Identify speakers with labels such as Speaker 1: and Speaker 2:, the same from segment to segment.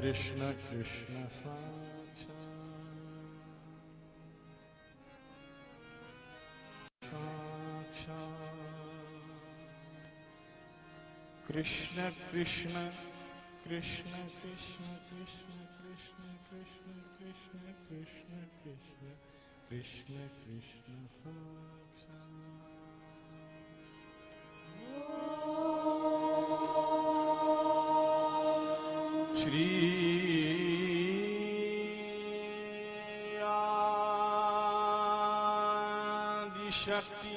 Speaker 1: कृष्ण कृष्ण साक्षात् कृष्ण कृष्ण कृष्ण कृष्ण कृष्ण कृष्ण कृष्ण कृष्ण कृष्ण कृष्ण कृष्ण कृष्ण साक्षात् श्री आदिशक्ति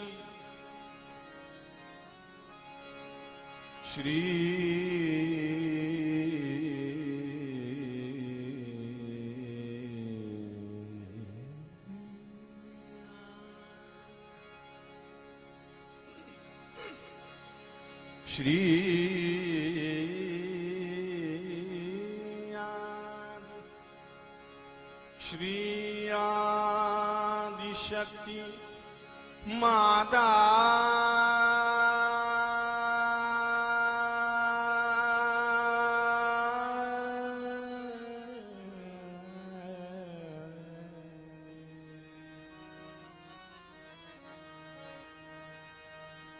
Speaker 1: श्री श्री आदिशक्ति माता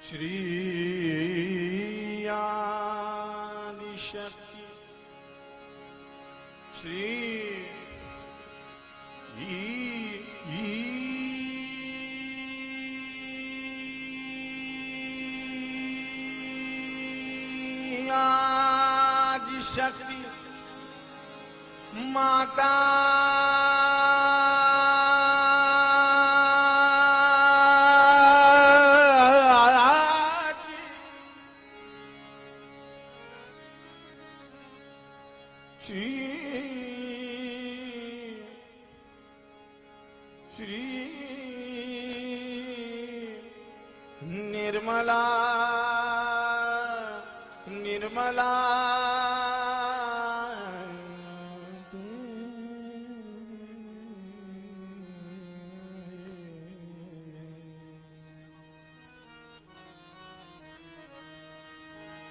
Speaker 1: श्री आदिशक्ति श्री आदिशक्ति माता श्री निर्मला निर्मला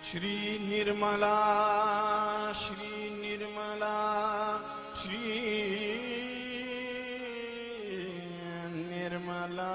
Speaker 1: श्री निर्मला श्री निर्मला श्री निर्मला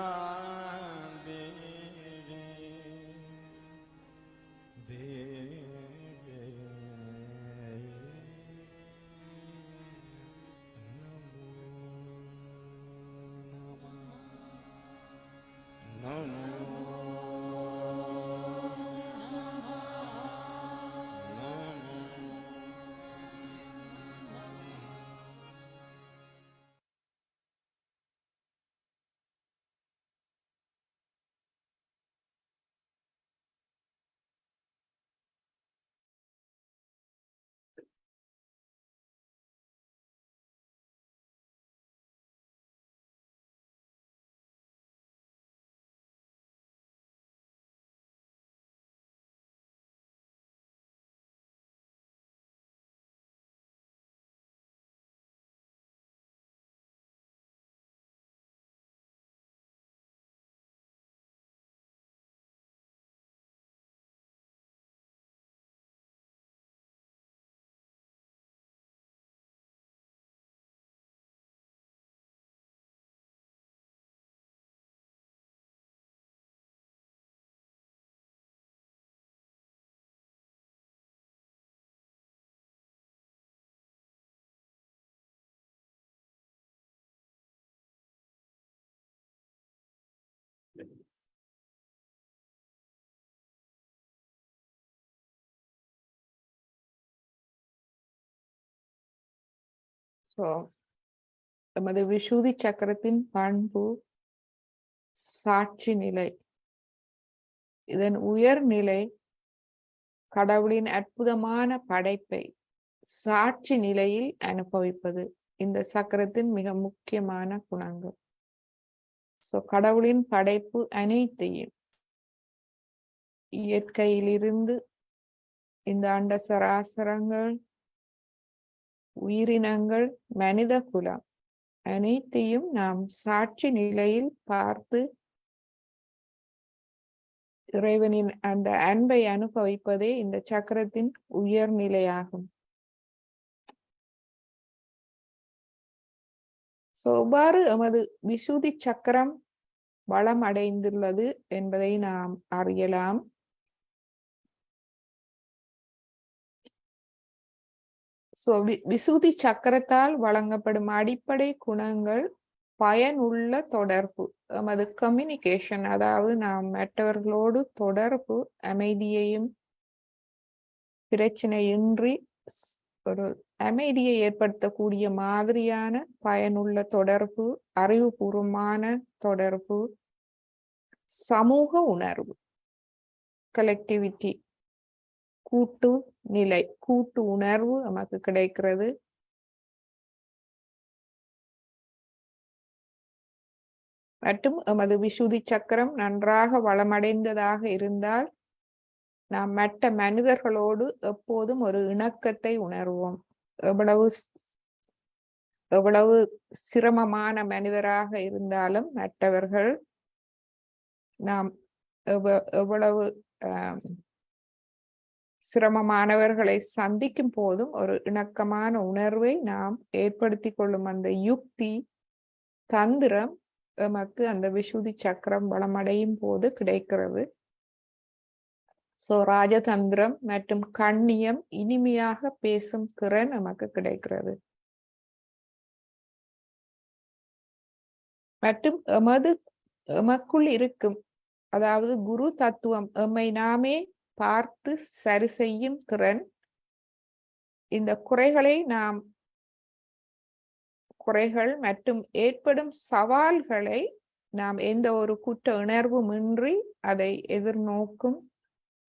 Speaker 2: So, நமது விஷுதி சக்கரத்தின் பண்பு சாட்சி நிலை. இதன் உயர்நிலை கடவுளின் அற்புதமான படைப்பை சாட்சி நிலையில் அனுபவிப்பது இந்த சக்கரத்தின் மிக முக்கியமான குணங்கள். கடவுளின் படைப்பு அனைத்தையும் இயற்கையிலிருந்து இந்த அண்ட சராசரங்கள், உயிரினங்கள், மனித குலம் அனைத்தையும் நாம் சாட்சி நிலையில் பார்த்து இறைவனின் அந்த அன்பை அனுபவிப்பதே இந்த சக்கரத்தின் உயர்நிலையாகும். எவ்வாறு எமது விசுதி சக்கரம் வளம் அடைந்துள்ளது என்பதை நாம் அறியலாம். விசுதி சக்கரத்தால் வழங்கப்படும் அடிப்படை குணங்கள் பயனுள்ள தொடர்பு, எமது கம்யூனிகேஷன், அதாவது நாம் மற்றவர்களோடு தொடர்பு, அமைதியையும் பிரச்சனையின்றி ஒரு அமைதியை ஏற்படுத்தக்கூடிய மாதிரியான பயனுள்ள தொடர்பு, அறிவுபூர்வமான தொடர்பு, சமூக உணர்வு, கலெக்டிவிட்டி, கூட்டு நிலை, கூட்டு உணர்வு நமக்கு கிடைக்கிறது. மற்றும் எமது விசுதி சக்கரம் நன்றாக வளமடைந்ததாக இருந்தால் நாம் மற்ற மனிதர்களோடு எப்போதும் ஒரு இணக்கத்தை உணர்வோம். எவ்வளவு சிரமமான மனிதராக இருந்தாலும் மற்றவர்கள் நாம் எவ்வளவு சிரமமானவர்களை சந்திக்கும் போதும் ஒரு இணக்கமான உணர்வை நாம் ஏற்படுத்தி கொள்ளும் அந்த யுக்தி, தந்திரம் நமக்கு அந்த விசுதி சக்கரம் வளமடையும் போது கிடைக்கிறது. ராஜதந்திரம் மற்றும் கண்ணியம், இனிமையாக பேசும் திறன் நமக்கு கிடைக்கிறது. மற்றும் எமக்குள் இருக்கும், அதாவது குரு தத்துவம், எம்மை நாமே பார்த்து சரி செய்யும் திறன். இந்த குறைகள் மற்றும் ஏற்படும் சவால்களை நாம் எந்த ஒரு குற்ற உணர்வும் இன்றி அதை எதிர்நோக்கும்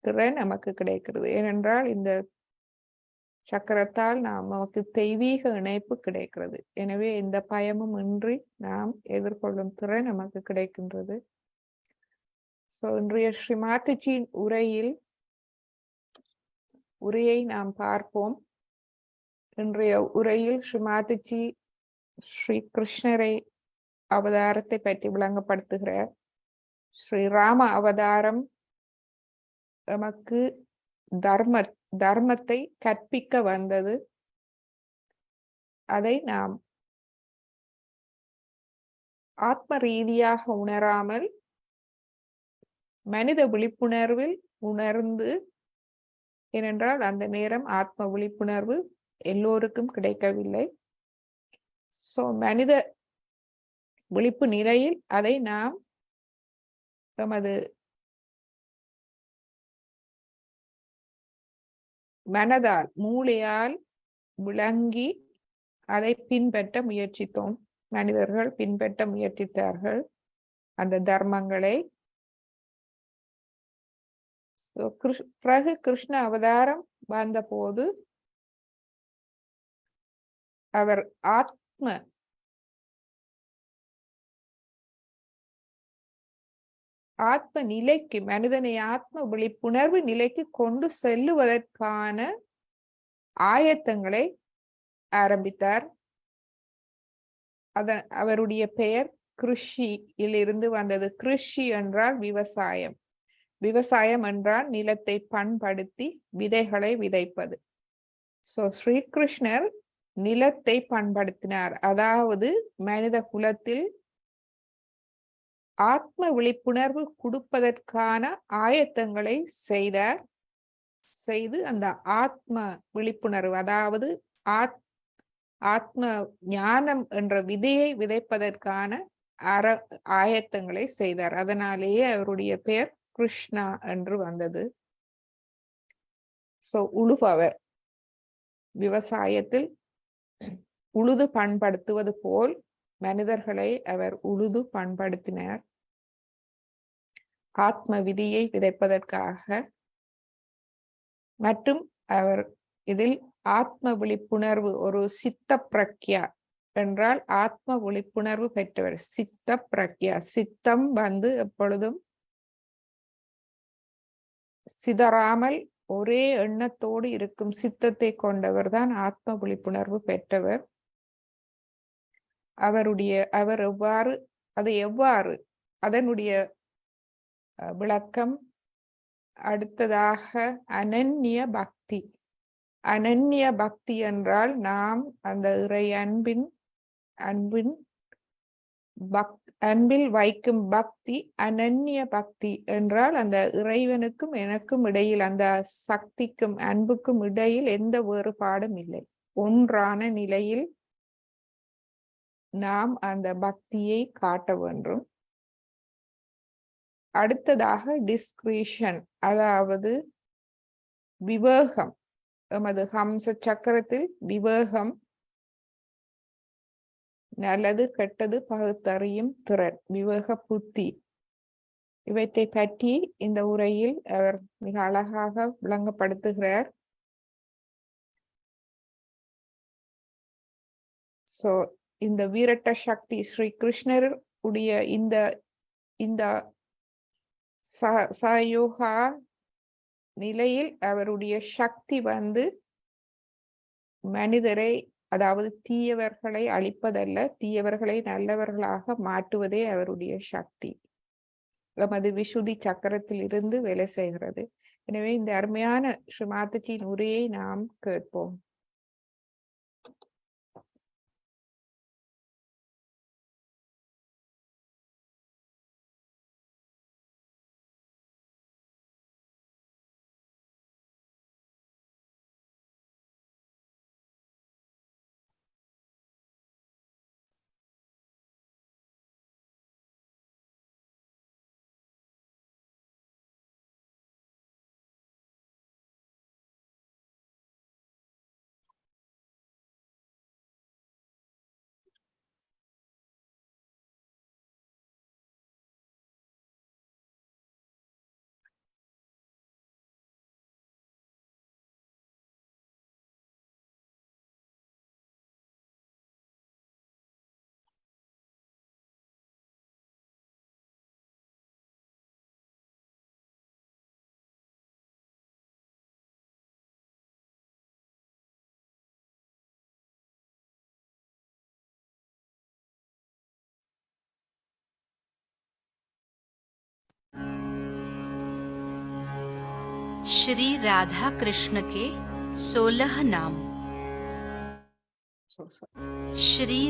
Speaker 2: திறன் நமக்கு கிடைக்கிறது. ஏனென்றால் இந்த சக்கரத்தால் நமக்கு தெய்வீக இணைப்பு கிடைக்கிறது. எனவே எந்த பயமும் இன்றி நாம் எதிர்கொள்ளும் திறன் நமக்கு கிடைக்கின்றது. இன்றைய ஸ்ரீ மாதாஜியின் உரையை நாம் பார்ப்போம். இன்றைய உரையில் ஸ்ரீ மாதாஜி ஸ்ரீ கிருஷ்ணரை அவதாரத்தை பற்றி விளங்கப்படுத்துகிறார். ஸ்ரீ ராம அவதாரம் நமக்கு தர்மத்தை கற்பிக்க வந்தது. அதை நாம் ஆத்ம ரீதியாக உணராமல் மனித விழிப்புணர்வில் உணர்ந்து, ஏனென்றால் அந்த நேரம் ஆத்ம விழிப்புணர்வு எல்லோருக்கும் கிடைக்கவில்லை. மனித விழிப்பு நிலையில் அதை நாம் நமது மனதால், மூளையால் விளங்கி அதை பின்பற்ற முயற்சித்தோம். மனிதர்கள் பின்பற்ற முயற்சித்தார்கள் அந்த தர்மங்களை. பிறகு கிருஷ்ண அவதாரம் வந்தபோது அவர் ஆத்ம நிலைக்கு, மனிதனை ஆத்ம விழிப்புணர்வு நிலைக்கு கொண்டு செல்லுவதற்கான ஆயத்தங்களை ஆரம்பித்தார். அவருடைய பெயர் கிருஷியில் இருந்து வந்தது. கிருஷி என்றால் விவசாயம். விவசாயம் என்றால் நிலத்தை பண்படுத்தி விதைகளை விதைப்பது. ஸ்ரீகிருஷ்ணர் நிலத்தை பண்படுத்தினார். அதாவது மனித குலத்தில் ஆத்ம விழிப்புணர்வு கொடுப்பதற்கான ஆயத்தங்களை செய்து அந்த ஆத்ம விழிப்புணர்வு, அதாவது ஆத்ம ஞானம் என்ற விதையை விதைப்பதற்கான ஆயத்தங்களை செய்தார். அதனாலேயே அவருடைய பெயர் கிருஷ்ணா என்று வந்தது. உழுபவர், விவசாயத்தில் உழுது பண்படுத்துவது போல் மனிதர்களை அவர் உழுது பண்படுத்தினார். ஆத்ம விதியை விதைப்பதற்காக. மற்றும் அவர் இதில் ஆத்ம விழிப்புணர்வு, ஒரு சித்த பிரக்யா என்றால் ஆத்ம விழிப்புணர்வு பெற்றவர். சித்த பிரக்யா, சித்தம் எப்பொழுதும் சிதறாமல் ஒரே எண்ணத்தோடு இருக்கும் சித்தத்தை கொண்டவர் தான் ஆத்ம விழிப்புணர்வு பெற்றவர். அவர் எவ்வாறு அதனுடைய விளக்கம் அடுத்ததாக அனன்ய பக்தி. அனன்ய பக்தி என்றால் நாம் அந்த இறை அன்பின் அன்பில் வைக்கும் பக்தி அனன்ய பக்தி என்றால் அந்த இறைவனுக்கும் எனக்கும் இடையில், அந்த சக்திக்கும் அன்புக்கும் இடையில் எந்த வேறுபாடும் இல்லை. ஒன்றான நிலையில் நாம் அந்த பக்தியை காட்ட வேண்டும். அடுத்ததாக டிஸ்கிரிஷன், அதாவது விவேகம். எமது ஹம்ச சக்கரத்தில் விவேகம், நல்லது கெட்டது பகுத்தறியும் திறன், விவேக புத்தி, இவற்றை பற்றி இந்த உரையில் அவர் மிக அழகாக விளங்கப்படுத்துகிறார். சோ இந்த வீரட்ட சக்தி ஸ்ரீ கிருஷ்ணர் உடைய இந்த சயோகா நிலையில் அவருடைய சக்தி மனிதரை, அதாவது தீயவர்களை அழிப்பதல்ல, தீயவர்களை நல்லவர்களாக மாற்றுவதே அவருடைய சக்தி. நமது விசுதி சக்கரத்தில் இருந்து வேலை செய்கிறது. எனவே இந்த அருமையான ஸ்ரீ மாதாஜியின் உரையை நாம் கேட்போம்.
Speaker 3: श्री राधा कृष्ण के 16 नाम। Shri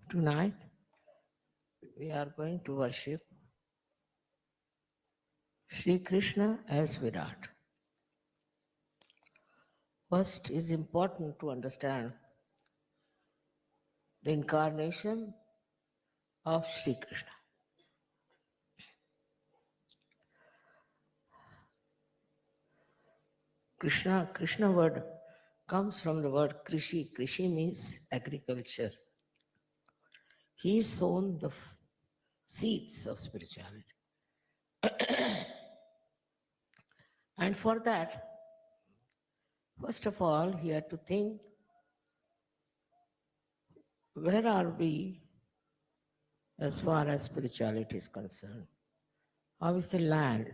Speaker 4: Tonight, we are going to worship Sri Krishna as Virat. First, it is important to understand the incarnation of Sri Krishna. Krishna word comes from the word Krishi. Krishi means agriculture. He has sown the seeds of spirituality. And for that, first of all, he had to think where are we as far as spirituality is concerned? How is the land?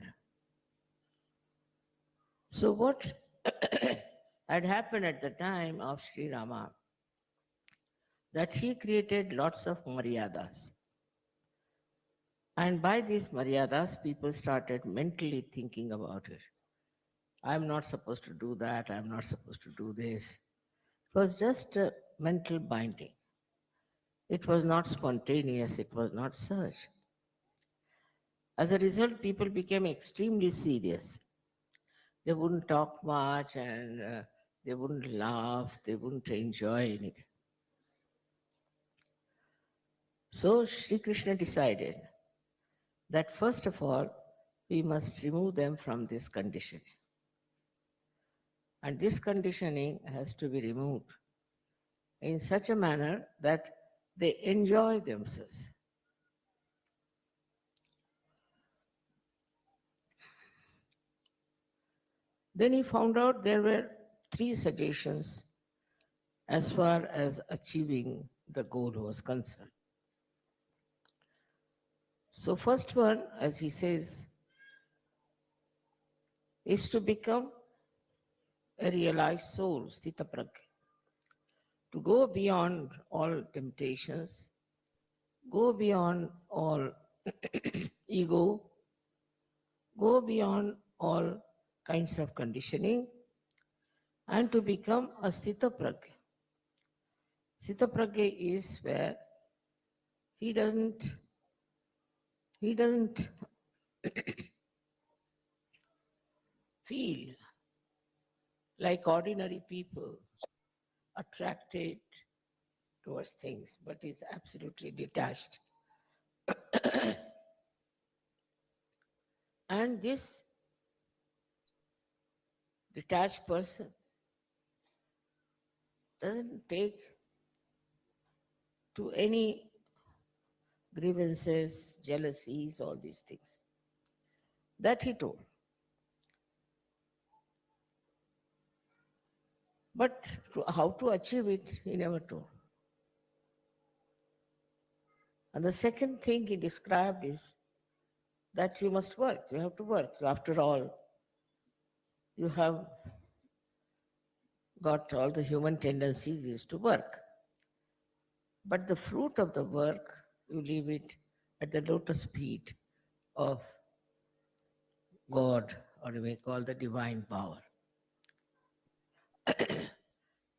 Speaker 4: So what had happened at the time of Sri Rama, that he created lots of maryadas. And by these maryadas, people started mentally thinking about it. I'm not supposed to do that, I'm not supposed to do this. It was just a mental binding. It was not spontaneous, it was not search. As a result, people became extremely serious. They wouldn't talk much and they wouldn't laugh, they wouldn't enjoy anything. So Sri Krishna decided that first of all, we must remove them from this conditioning. And this conditioning has to be removed in such a manner that they enjoy themselves. Then he found out there were 3 suggestions as far as achieving the goal was concerned. So first one, as he says, is to become a realized soul, sthita prajna, to go beyond all temptations, go beyond all ego, go beyond all kinds of conditioning, and to become a sthita prajna. Sthita prajna is where he doesn't feel like ordinary people attracted towards things, but is absolutely detached. And this detached person doesn't take to any grievances, jealousies, all these things. That he told. But how to achieve it, he never told. And the second thing he described is that you must work. You have to work. After all, you have got all the human tendencies is to work. But the fruit of the work, you leave it at the lotus feet of God, or you may call the divine power.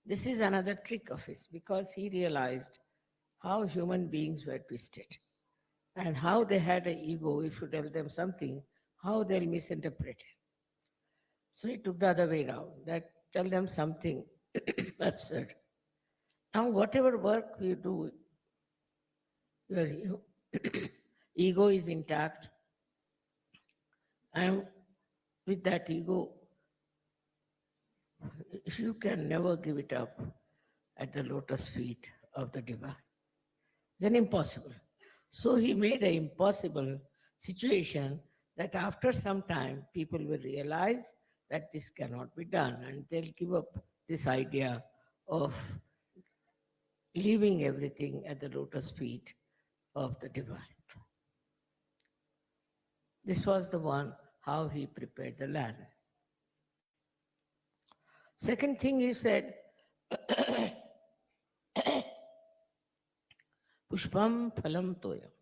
Speaker 4: This is another trick of his, because he realized how human beings were twisted and how they had an ego. If you tell them something, how they'll misinterpret it. So he took the other way around, that tell them something absurd. Now, whatever work we do, your ego is intact, and with that ego, you can never give it up at the lotus feet of the divine. Then impossible. So he made an impossible situation that after some time people will realize that this cannot be done, and they'll give up this idea of leaving everything at the lotus feet of the divine. This was the one how he prepared the land. Second thing he said, Pushpam phalam toyam.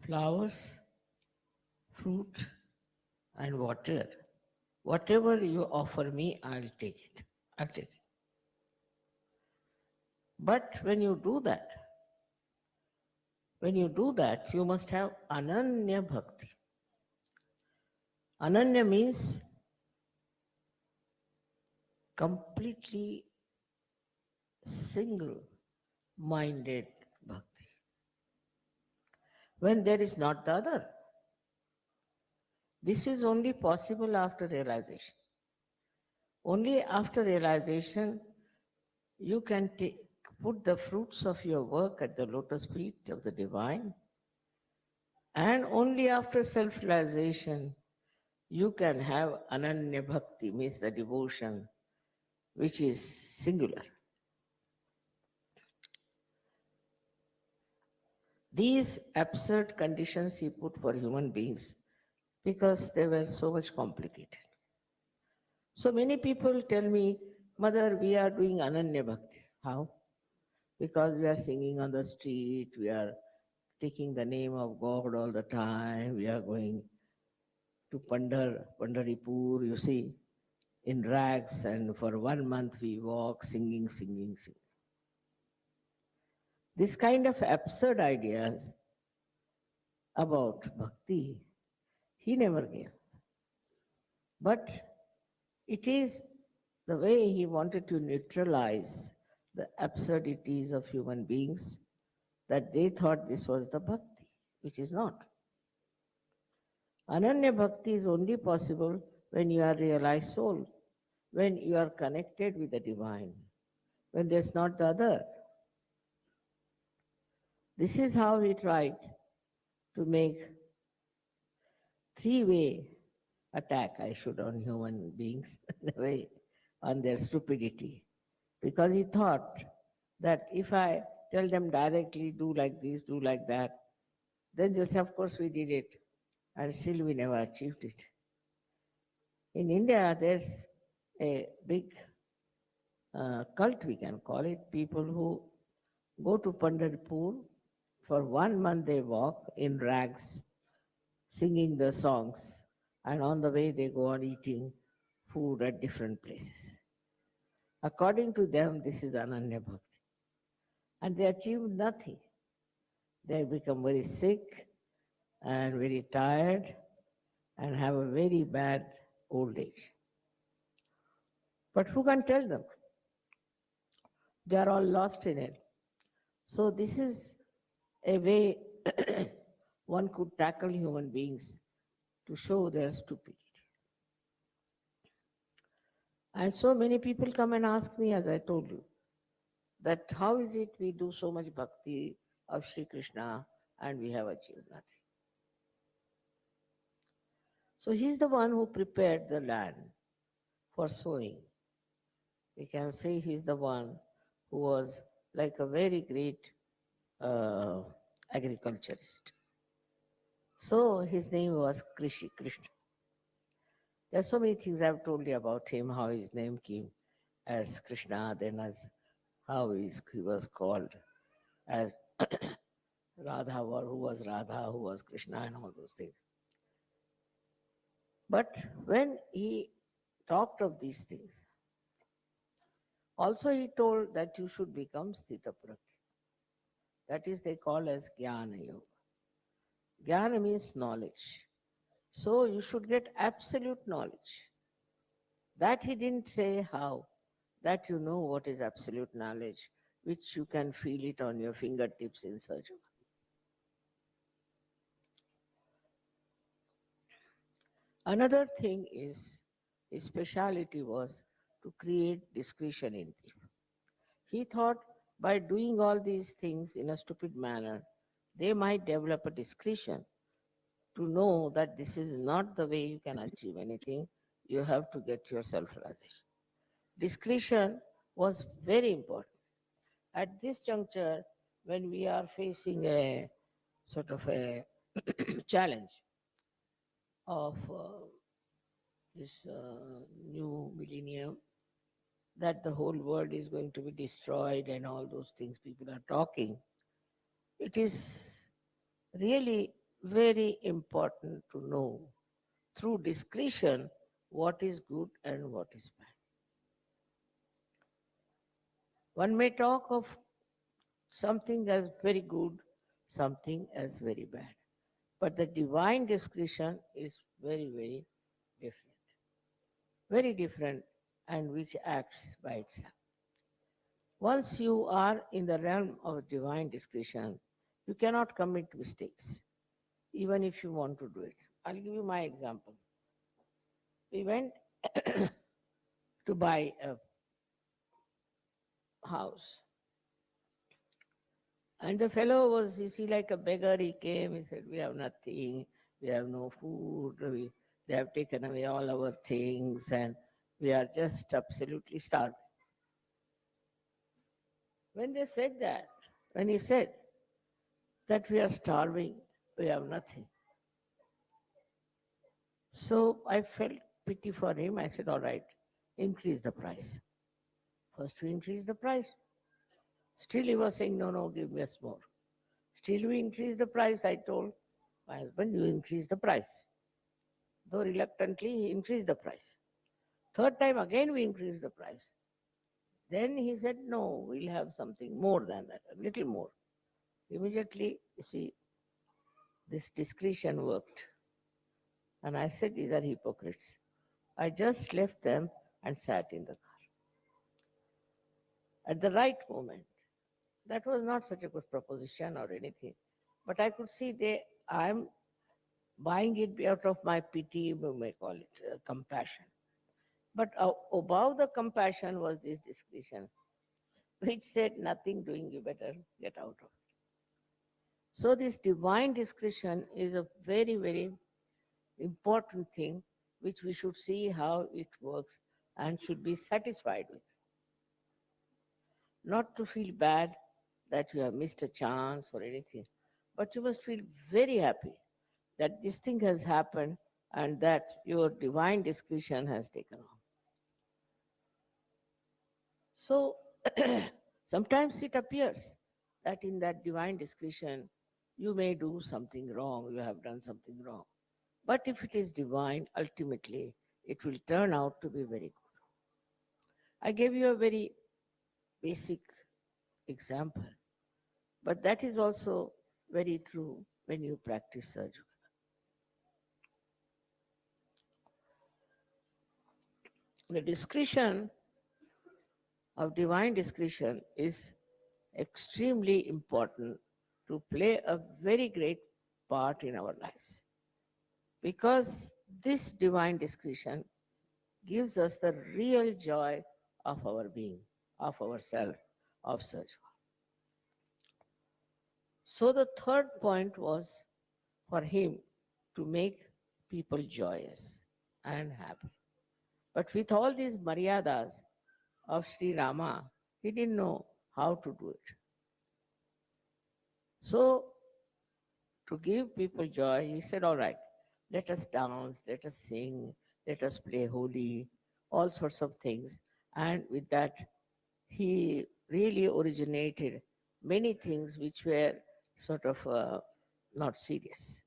Speaker 4: Flowers, fruit, and water. Whatever you offer me, I'll take it. I'll take it. But when you do that, you must have ananya bhakti. Ananya means completely single-minded bhakti. When there is not the other. This is only possible after realization. Only after realization you can put the fruits of your work at the lotus feet of the divine, and only after self-realization you can have ananya bhakti, means the devotion which is singular. These absurd conditions he put for human beings because they were so much complicated. So many people tell me, Mother, we are doing Ananya Bhakti. How? Because we are singing on the street, we are taking the name of God all the time, we are going to Pandaripur, you see, in rags, and for 1 month we walk singing, singing, singing. This kind of absurd ideas about bhakti, he never gave. But it is the way he wanted to neutralize the absurdities of human beings that they thought this was the bhakti, which is not. Ananya bhakti is only possible when you are realized soul, when you are connected with the divine, when there's not the other. This is how he tried to make three-way attack, I should, on human beings, in a way, on their stupidity. Because he thought that if I tell them directly, do like this, do like that, then they'll say, of course we did it, and still we never achieved it. In India, there's a big cult, we can call it, people who go to Pandharpur, for 1 month they walk in rags, singing the songs, and on the way they go on eating food at different places. According to them, this is Ananya Bhakti. And they achieve nothing. They become very sick and very tired and have a very bad old age. But who can tell them? They are all lost in it. So this is a way one could tackle human beings to show their stupidity. And so many people come and ask me, as I told you, that how is it we do so much bhakti of Sri Krishna and we have achieved nothing. So he's the one who prepared the land for sowing. We can say he's the one who was like a very great agriculturist. So his name was Krishna. There are so many things I've told you about him, how his name came as Krishna, then as how he was called as Radha, or who was Radha, who was Krishna, and all those things. But when he talked of these things, also he told that you should become Sthitaprajna. That is, they call as Jnana Yoga. Jnana means knowledge. So you should get absolute knowledge. That he didn't say how. That you know what is absolute knowledge, which you can feel it on your fingertips in search of. Another thing is, his speciality was to create discretion in people. He thought by doing all these things in a stupid manner, they might develop a discretion to know that this is not the way you can achieve anything. You have to get your self-realization. Discretion was very important. At this juncture, when we are facing a sort of a challenge of this new millennium, that the whole world is going to be destroyed and all those things people are talking, it is really very important to know through discretion what is good and what is bad. One may talk of something as very good, something as very bad. But the divine discretion is very, very different. Very different, and which acts by itself. Once you are in the realm of divine discretion, you cannot commit mistakes, even if you want to do it. I'll give you my example. We went to buy a house. And the fellow was, you see, like a beggar. He came, he said, we have nothing, we have no food, they have taken away all our things, and we are just absolutely starving. When they said that, when he said, that we are starving, we have nothing. So I felt pity for him. I said, all right, increase the price. First we increased the price. Still he was saying, no, no, give me us more. Still we increased the price. I told my husband, you increase the price. Though reluctantly, he increased the price. Third time again we increased the price. Then he said, no, we'll have something more than that, a little more. Immediately, you see, this discretion worked. And I said, these are hypocrites. I just left them and sat in the car. At the right moment, that was not such a good proposition or anything. But I could see I'm buying it out of my pity, we may call it compassion. But above the compassion was this discretion, which said nothing doing, you better get out of it. So this divine discretion is a very, very important thing which we should see how it works and should be satisfied with. Not to feel bad that you have missed a chance or anything, but you must feel very happy that this thing has happened and that your divine discretion has taken on. So sometimes it appears that in that divine discretion, you may do something wrong, you have done something wrong. But if it is divine, ultimately, it will turn out to be very good. I gave you a very basic example, but that is also very true when you practice surgery. The discretion of divine discretion is extremely important to play a very great part in our lives. Because this divine discretion gives us the real joy of our being, of ourself, of such. So the third point was for him to make people joyous and happy. But with all these maryadas of Sri Rama, he didn't know how to do it. So to give people joy, he said, all right, let us dance, let us sing, let us play Holi, all sorts of things. And with that, he really originated many things which were sort of not serious,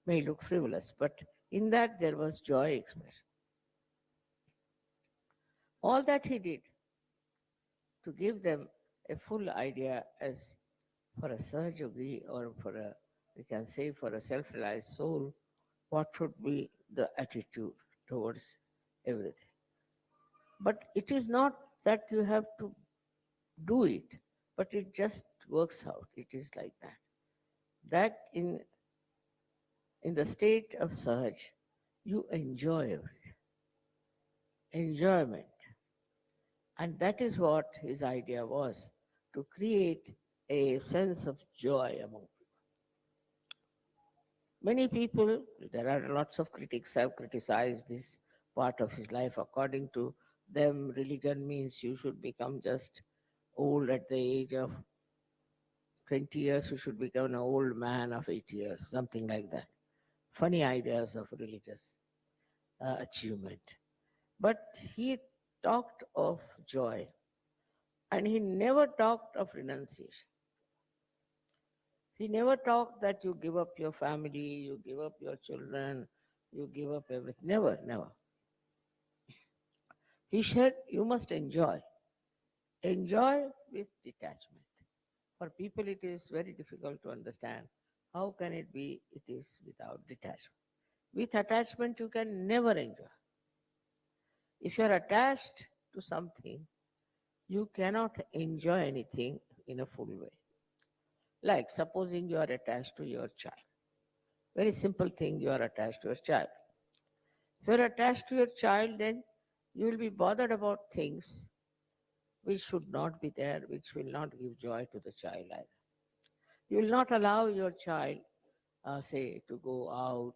Speaker 4: may look frivolous, but in that there was joy expressed. All that he did to give them a full idea as for a Sahaj Yogi or for a, we can say for a self-realized soul, what should be the attitude towards everything. But it is not that you have to do it, but it just works out. It is like that. That in the state of Sahaj, you enjoy everything. Enjoyment. And that is what his idea was, to create a sense of joy among people. Many people, there are lots of critics have criticized this part of his life. According to them, religion means you should become just old at the age of 20 years, you should become an old man of 80 years, something like that. Funny ideas of religious achievement. But he talked of joy and he never talked of renunciation. He never talked that you give up your family, you give up your children, you give up everything. Never, never. He said you must enjoy. Enjoy with detachment. For people it is very difficult to understand. How can it be it is without detachment? With attachment you can never enjoy. If you are attached to something, you cannot enjoy anything in a full way. Like supposing you are attached to your child. Very simple thing, you are attached to your child. If you are attached to your child, then you will be bothered about things which should not be there, which will not give joy to the child either. You will not allow your child, say, to go out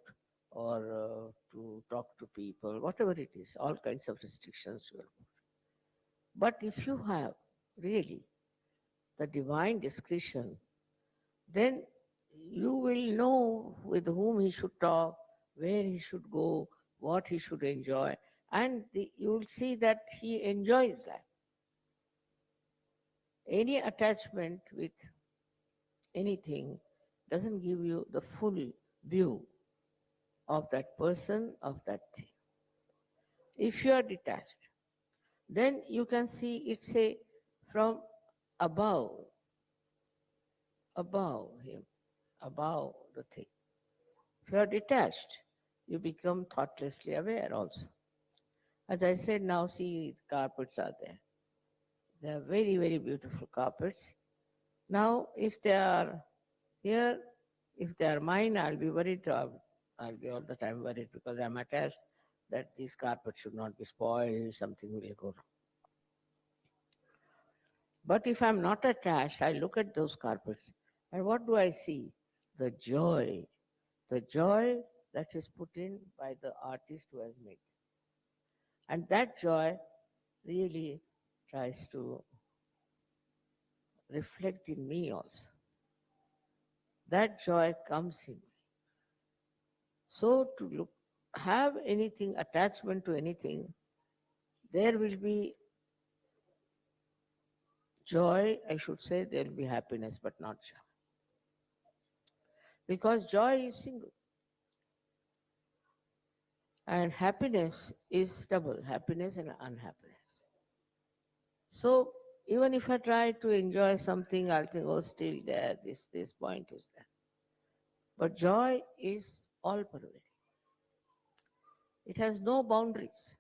Speaker 4: or to talk to people, whatever it is, all kinds of restrictions you will put. But if you have really the divine discretion, then you will know with whom he should talk, where he should go, what he should enjoy, and you will see that he enjoys life. Any attachment with anything doesn't give you the full view of that person, of that thing. If you are detached, then you can see it say from above, above him, above the thing. If you are detached, you become thoughtlessly aware also. As I said, now see carpets are there. They are very, very beautiful carpets. Now, if they are here, if they are mine, I'll be worried. I'll be all the time worried because I'm attached that these carpets should not be spoiled, something will go wrong. But if I'm not attached, I look at those carpets and what do I see? The joy that is put in by the artist who has made. And that joy really tries to reflect in me also. That joy comes in me. So to look, have anything, attachment to anything, there will be joy, I should say, there will be happiness, but not joy. Because joy is single. And happiness is double, happiness and unhappiness. So even if I try to enjoy something, I'll think, oh, still there, this point is there. But joy is all pervading. It has no boundaries.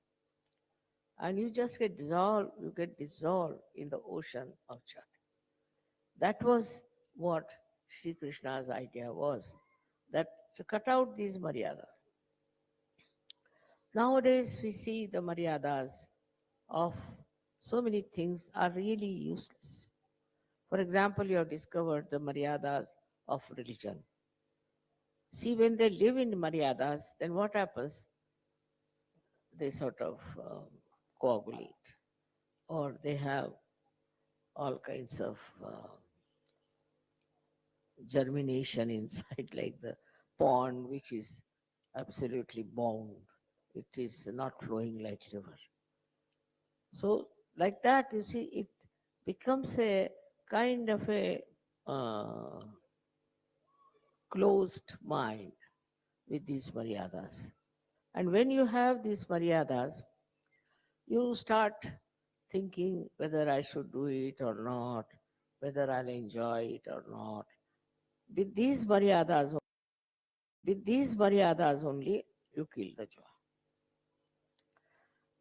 Speaker 4: And you just get dissolved in the ocean of joy. That was what Sri Krishna's idea was, that to cut out these maryadas. Nowadays we see the maryadas of so many things are really useless. For example, you have discovered the maryadas of religion. See, when they live in maryadas, then what happens? They sort of coagulate, or they have all kinds of germination inside, like the pond, which is absolutely bound. It is not flowing like river. So, like that, you see, it becomes a kind of a closed mind with these maryadas. And when you have these maryadas, you start thinking whether I should do it or not, whether I'll enjoy it or not. With these maryadas, only, you kill the joy.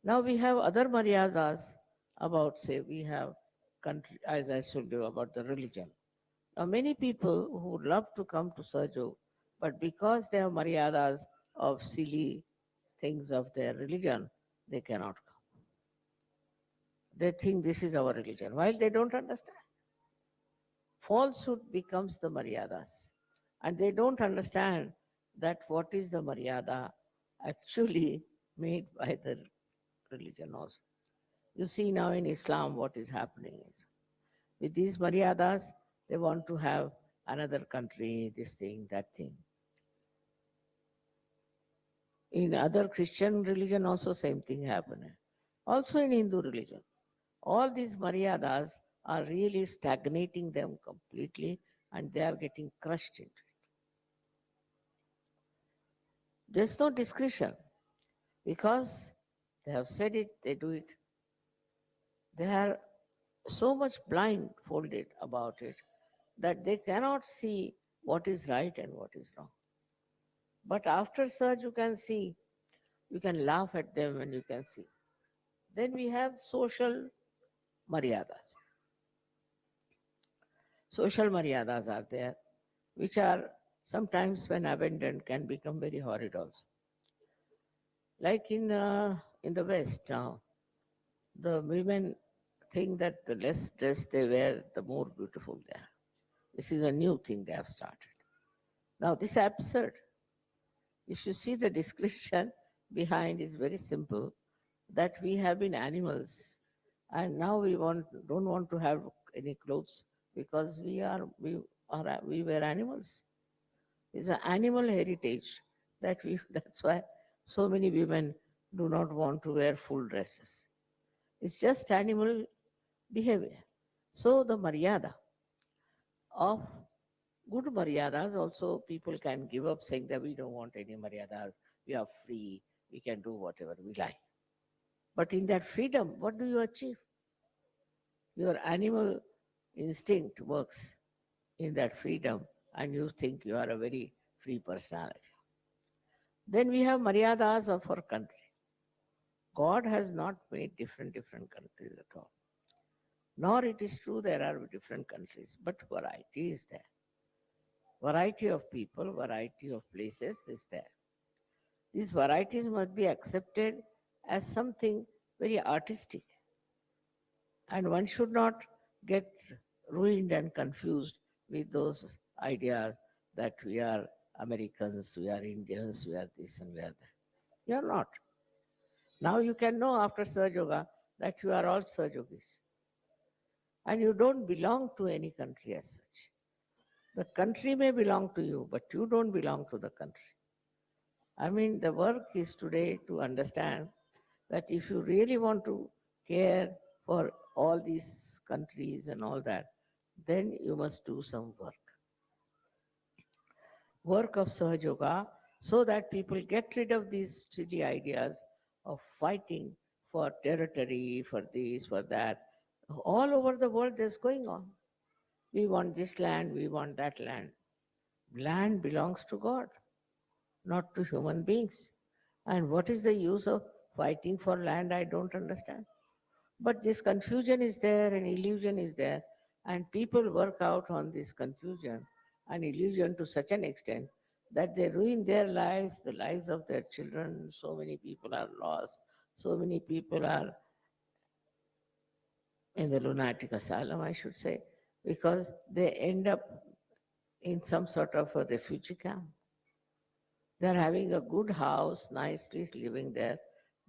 Speaker 4: Now we have other maryadas about, say, we have country, as I told you, about the religion. Now many people who would love to come to Sajo, but because they have maryadas of silly things of their religion, they cannot come. They think this is our religion, while they don't understand. Falsehood becomes the maryadas, and they don't understand that what is the maryada actually made by the religion also. You see now in Islam what is happening is, with these maryadas, they want to have another country, this thing, that thing. In other Christian religion also same thing happening. Also in Hindu religion. All these maryadas are really stagnating them completely and they are getting crushed into it. There's no discretion because they have said it, they do it. They are so much blindfolded about it that they cannot see what is right and what is wrong. But after such, you can see, you can laugh at them and you can see. Then we have social maryadas. Social maryadas are there, which are sometimes when abandoned can become very horrid also. Like in the West now, the women think that the less dress they wear, the more beautiful they are. This is a new thing they have started. Now this is absurd. If you see the description behind is very simple, that we have been animals and now don't want to have any clothes because we were animals. It's an animal heritage that's why so many women do not want to wear full dresses. It's just animal behavior. So the maryada of good maryadas also people can give up saying that we don't want any maryadas, we are free, we can do whatever we like. But in that freedom, what do you achieve? Your animal instinct works in that freedom and you think you are a very free personality. Then we have maryadas of our country. God has not made different countries at all. Nor it is true there are different countries, but variety is there. Variety of people, variety of places is there. These varieties must be accepted as something very artistic. And one should not get ruined and confused with those ideas that we are Americans, we are Indians, we are this and we are that. You are not. Now you can know after Sahaja Yoga that you are all Sahaja Yogis. And you don't belong to any country as such. The country may belong to you, but you don't belong to the country. I mean, the work is today to understand that if you really want to care for all these countries and all that, then you must do some work of Sahaja Yoga, so that people get rid of these silly ideas of fighting for territory, for this, for that. All over the world, this going on. We want this land, we want that land. Land belongs to God, not to human beings. And what is the use of fighting for land? I don't understand. But this confusion is there and illusion is there, and people work out on this confusion and illusion to such an extent that they ruin their lives, the lives of their children. So many people are lost, so many people are in the lunatic asylum, I should say, because they end up in some sort of a refugee camp. They're having a good house, nicely living there,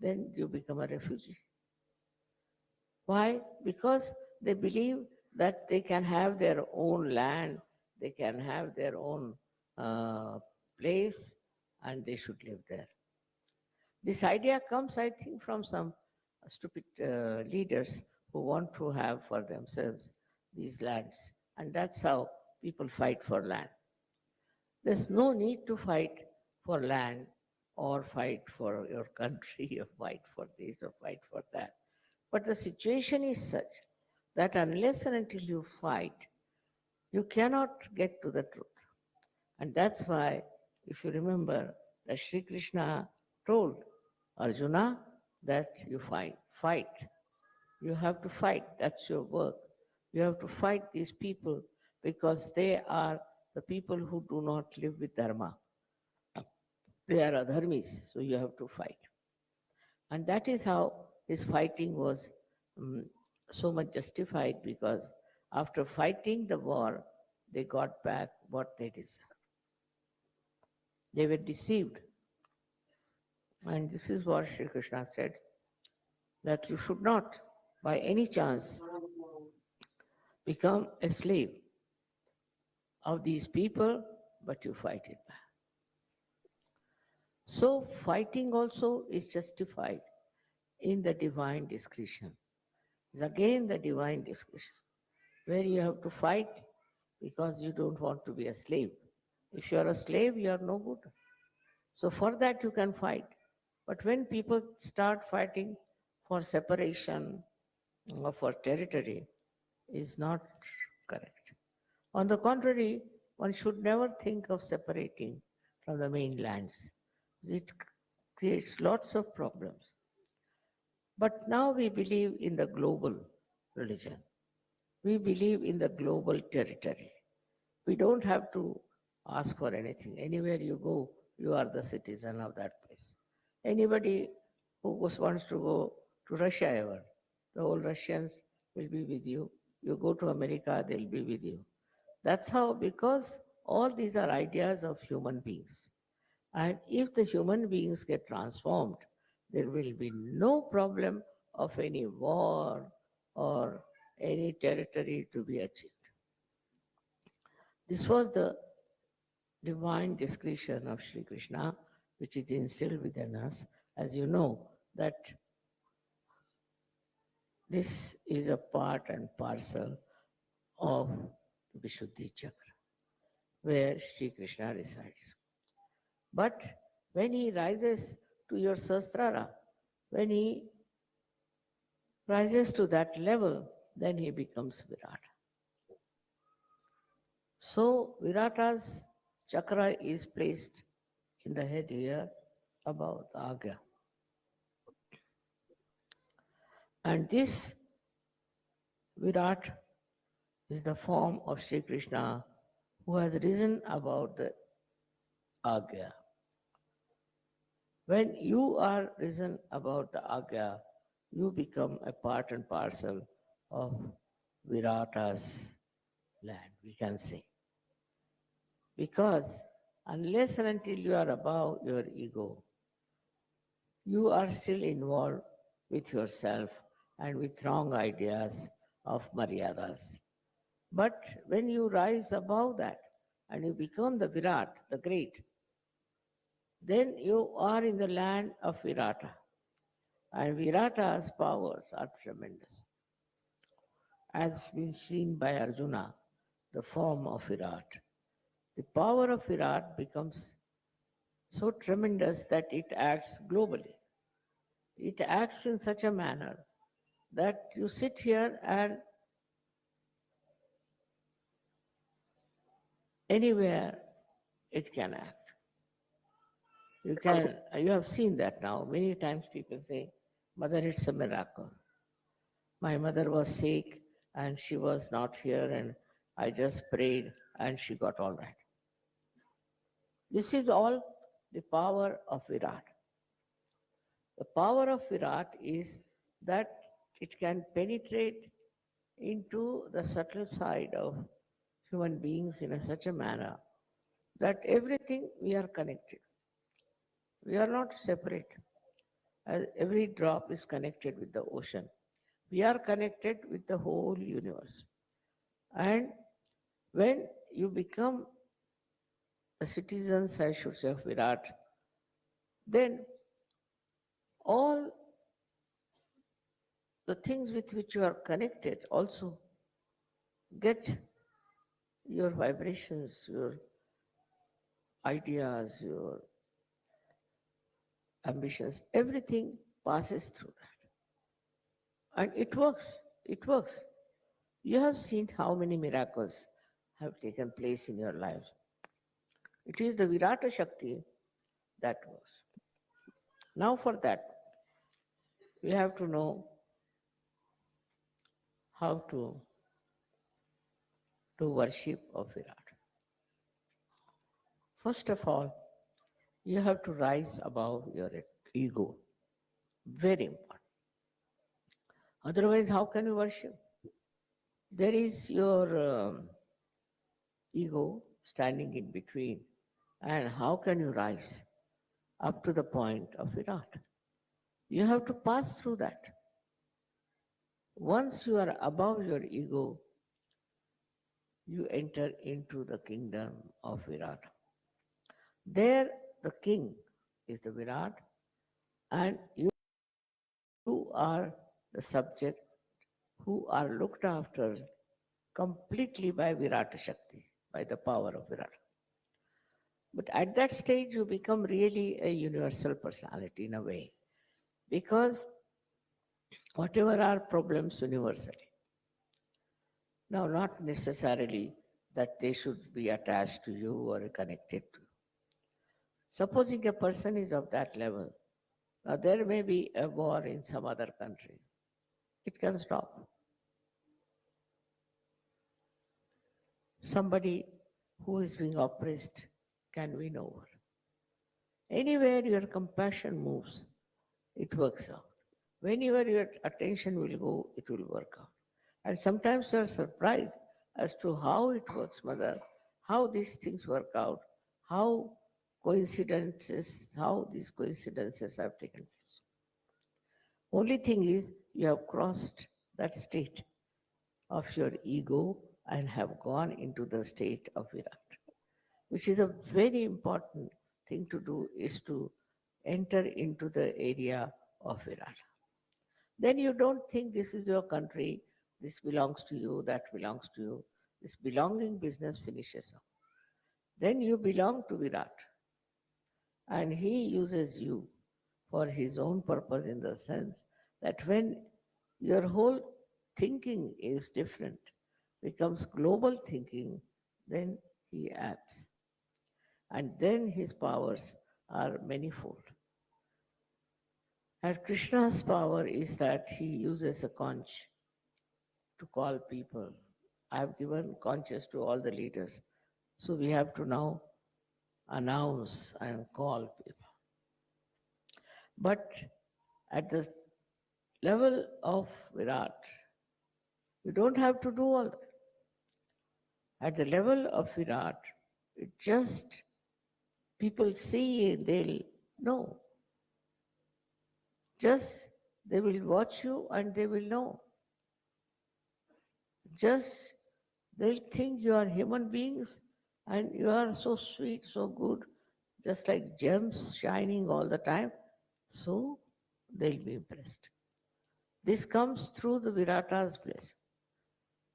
Speaker 4: then you become a refugee. Why? Because they believe that they can have their own land, they can have their own place, and they should live there. This idea comes, I think, from some stupid leaders who want to have for themselves these lands. And that's how people fight for land. There's no need to fight for land or fight for your country or fight for this or fight for that. But the situation is such that unless and until you fight, you cannot get to the truth. And that's why, if you remember, that Sri Krishna told Arjuna that you fight. You have to fight. That's your work. You have to fight these people because they are the people who do not live with dharma. They are adharmis, so you have to fight. And that is how his fighting was so much justified, because after fighting the war, they got back what they deserved. They were deceived. And this is what Sri Krishna said, that you should not, by any chance, become a slave of these people, but you fight it back. So fighting also is justified in the divine discretion. It's again the divine discretion, where you have to fight because you don't want to be a slave. If you are a slave, you are no good. So for that you can fight. But when people start fighting for separation or for territory, is not correct. On the contrary, one should never think of separating from the mainlands. It creates lots of problems. But now we believe in the global religion. We believe in the global territory. We don't have to ask for anything. Anywhere you go, you are the citizen of that place. Anybody who wants to go to Russia ever, the whole Russians will be with you. You go to America, they'll be with you. That's how, because all these are ideas of human beings. And if the human beings get transformed, there will be no problem of any war or any territory to be achieved. This was the divine discretion of Sri Krishna, which is instilled within us. As you know, that this is a part and parcel of the Vishuddhi Chakra, where Sri Krishna resides. But when he rises to your Sahasrara, when he rises to that level, then he becomes Virata. So Virata's chakra is placed in the head here above the Agya. And this Virat is the form of Sri Krishna who has risen above the Agya. When you are risen above the Agya, you become a part and parcel of Virata's land, we can say. Because unless and until you are above your ego, you are still involved with yourself and with wrong ideas of Maryadas. But when you rise above that and you become the Virat, the great, then you are in the land of Virata. And Virata's powers are tremendous. As been seen by Arjuna, the form of Virat. The power of Virat becomes so tremendous that it acts globally. It acts in such a manner that you sit here and anywhere it can act. You have seen that now. Many times people say, Mother, it's a miracle. My mother was sick and she was not here and I just prayed and she got all right. This is all the power of Virat. The power of Virat is that it can penetrate into the subtle side of human beings in such a manner that everything we are connected. We are not separate. As every drop is connected with the ocean. We are connected with the whole universe. And when you become a citizen, I should say, of Virat, then all the things with which you are connected also get your vibrations, your ideas, your ambitions, everything passes through that. And it works. It works. You have seen how many miracles have taken place in your lives. It is the Virata Shakti that works. Now for that, we have to know how to do worship of Virat. First of all, you have to rise above your ego. Very important. Otherwise, how can you worship? There is your ego standing in between. And how can you rise up to the point of Virat? You have to pass through that. Once you are above your ego, you enter into the kingdom of Virat. There, the king is the Virat, and you are the subject who are looked after completely by Virata Shakti, by the power of Virat. But at that stage, you become really a universal personality in a way, because whatever are problems universally, now not necessarily that they should be attached to you or connected to you. Supposing a person is of that level, now there may be a war in some other country. It can stop. Somebody who is being oppressed can win over. Anywhere your compassion moves, it works out. Whenever your attention will go, it will work out. And sometimes you are surprised as to how it works, Mother, how these things work out, how these coincidences have taken place. Only thing is, you have crossed that state of your ego and have gone into the state of Virat. which is a very important thing to do, is to enter into the area of Virat. Then you don't think this is your country, this belongs to you, that belongs to you. This belonging business finishes off. Then you belong to Virat, and he uses you for his own purpose, in the sense that when your whole thinking is different, becomes global thinking, then he acts. And then his powers are manifold. And Krishna's power is that he uses a conch to call people. I have given conches to all the leaders. So we have to now announce and call people. But at the level of Virat, you don't have to do all that. At the level of Virat, it just people see, they'll know. Just they will watch you and they will know. Just they'll think you are human beings and you are so sweet, so good, just like gems shining all the time. So they'll be impressed. This comes through the Virata's blessing.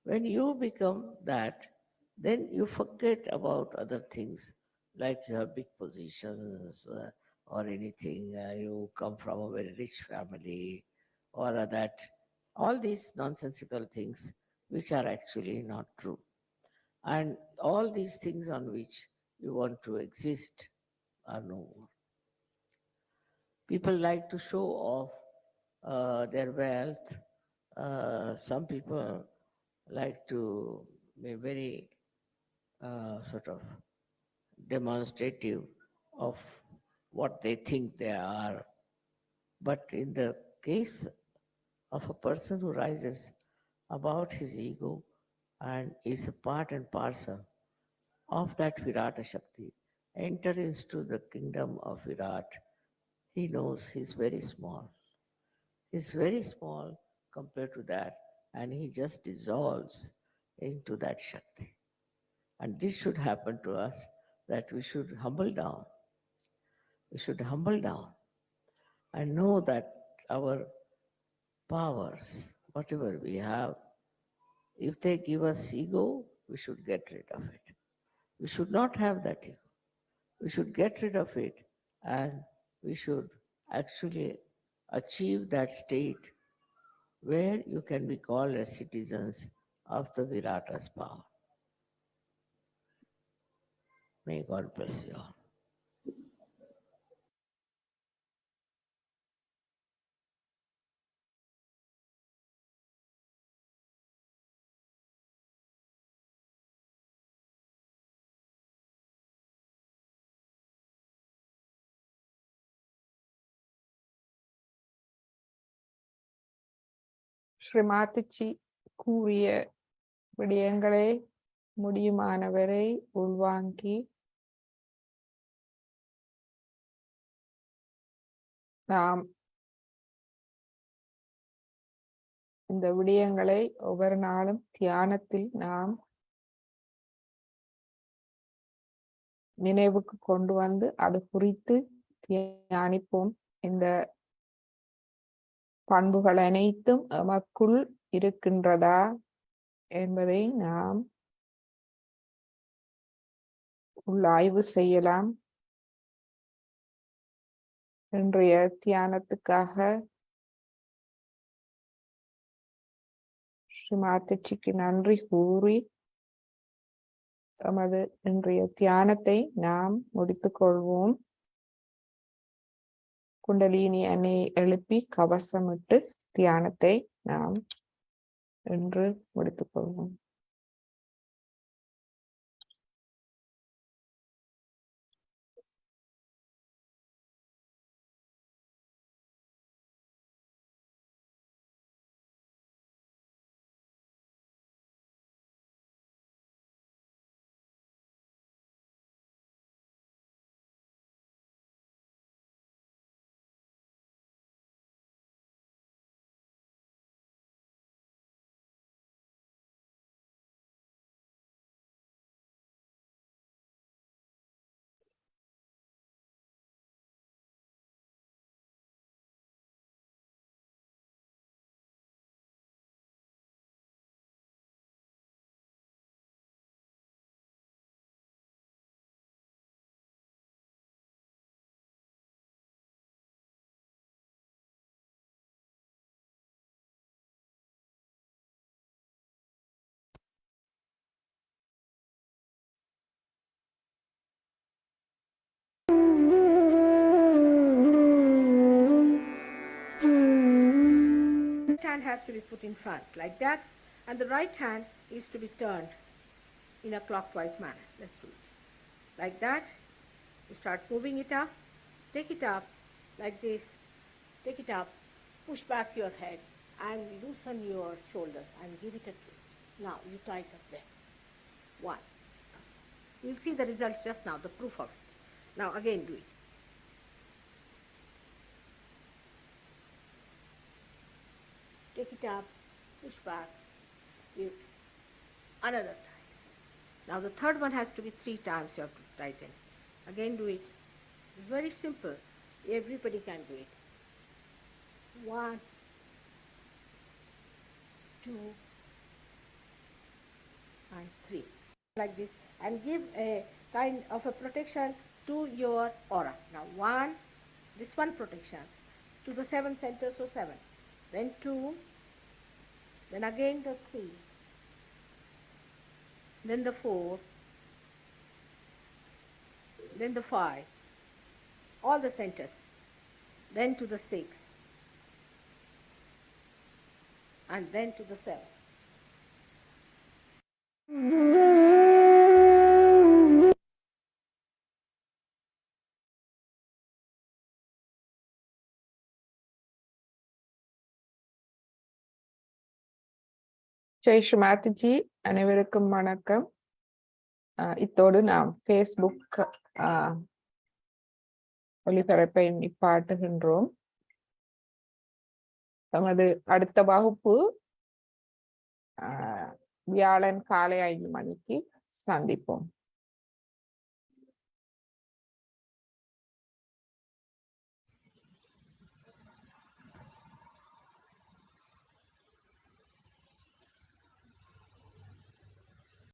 Speaker 4: When you become that, then you forget about other things, like you have big positions or anything, you come from a very rich family, or that, all these nonsensical things which are actually not true. And all these things on which you want to exist are no more. People like to show off their wealth. Some people like to be very sort of demonstrative of what they think they are. But in the case of a person who rises about his ego and is a part and parcel of that Virata Shakti, enter into the kingdom of Virat, he knows he's very small. He's very small compared to that, and he just dissolves into that Shakti. And this should happen to us, that we should humble down. We should humble down and know that our powers, whatever we have, if they give us ego, we should get rid of it. We should not have that ego. We should get rid of it, and we should actually achieve that state where you can be called as citizens of the Virata's power. May God bless you all.
Speaker 2: ஸ்ரீமாத்திச்சி கூறிய விடயங்களை முடியுமானவரை உள்வாங்கி நாம் இந்த விடயங்களை ஒவ்வொரு நாளும் தியானத்தில் நாம் நினைவுக்கு கொண்டு வந்து அது குறித்து தியானிப்போம். இந்த பண்புகள் அனைத்தும் எமக்குள் இருக்கின்றதா என்பதை நாம் உள்ளாய்வு செய்யலாம். இன்றைய தியானத்துக்காக ஸ்ரீமாத்திச்சிக்கு நன்றி கூறி எமது இன்றைய தியானத்தை நாம் முடித்துக் கொள்வோம். குண்டலினி அன்னையை எழுப்பி கவசமிட்டு தியானத்தை நாம் இன்று முடித்துக் கொள்வோம்.
Speaker 5: hand has to be put in front like that, and the right hand is to be turned in a clockwise manner. Let's do it. Like that. You start moving it up. Take it up like this. Take it up. Push back your head and loosen your shoulders and give it a twist. Now you tighten up there. One. You'll see the results just now, the proof of it. Now again do it. Take it up, push back, give another time. Now the third one has to be 3 times you have to tighten. Again do it. It's very simple. Everybody can do it. 1, 2, and 3. Like this. And give a kind of a protection to your aura. Now 1, this one protection to the 7 centers, so 7. Then 2, then again the 3, then the 4, then the 5, all the centers, then to the 6, and then to the 7.
Speaker 2: Jai Sri Mataji, அனைவருக்கும் வணக்கம். இத்தோடு நாம் Facebook ஒளிபரப்பை நிப்பாட்டுகின்றோம். நமது அடுத்த வகுப்பு வியாழன் காலை 5 மணிக்கு சந்திப்போம்.